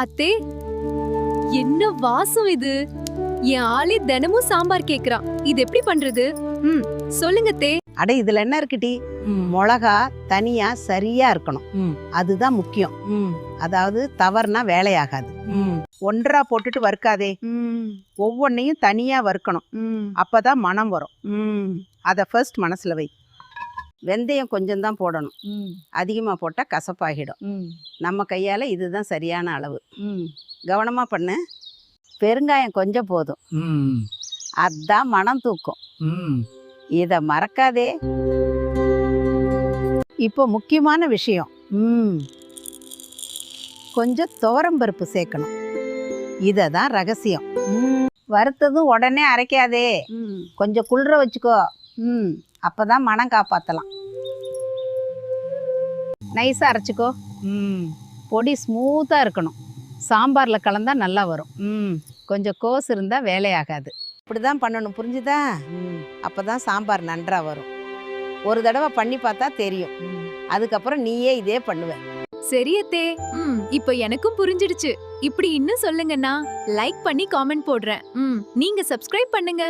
அத்தே, என்ன வாசம் இது! என் ஆளே தினமும் சாம்பார் கேக்குறான். இது எப்படி பண்றது? சொல்லுங்க தே. அட இதுல என்ன இருக்குடி, மிளகா தனியா சரியா இருக்கணும். அதுதான் முக்கியம். அதாவது தவறுனா வேலையாகாது. ஒன்றா போட்டுட்டு வறுக்காதே, ஒவ்வொன்னையும் தனியா வறுக்கணும். அப்பதான் மனம் வரும். அத ஃபர்ஸ்ட் மனசுல வை. வெந்தயம் கொஞ்சம் தான் போடணும், அதிகமா போட்டா கசப்பாகிடும். நம்ம கையால இதுதான் சரியான அளவு. கவனமா பண்ணு. பெருங்காயம் கொஞ்சம் போதும், அதான் மனம் தூக்கும். இத மறக்காதே. இப்போ முக்கியமான விஷயம், கொஞ்சம் துவரம்பருப்பு சேர்க்கணும். இததான் ரகசியம். வறுத்ததும் உடனே அரைக்காதே, கொஞ்சம் குளிர வச்சுக்கோ. அப்பதான் மனம் காப்பாத்தலாம். நைஸா அரைச்சிக்கோ. பொடி ஸ்மூத்தா இருக்கணும். சாம்பார்ல கலந்தா நல்லா வரும். கொஞ்சம் கோஸ் இருந்தா வேலையாகாது. இப்படிதான் பண்ணணும், புரிஞ்சுதா? அப்பதான் சாம்பார் நன்றா வரும். ஒரு தடவை பண்ணி பார்த்தா தெரியும். அதுக்கப்புறம் நீயே இதே பண்ணுவ. சரி அத்தே, இப்ப எனக்கும் புரிஞ்சிடுச்சு. இப்படி இன்னும் சொல்லுங்கன்னா லைக் பண்ணி காமெண்ட் போடுறேன். நீங்க சப்ஸ்கிரைப் பண்ணுங்க.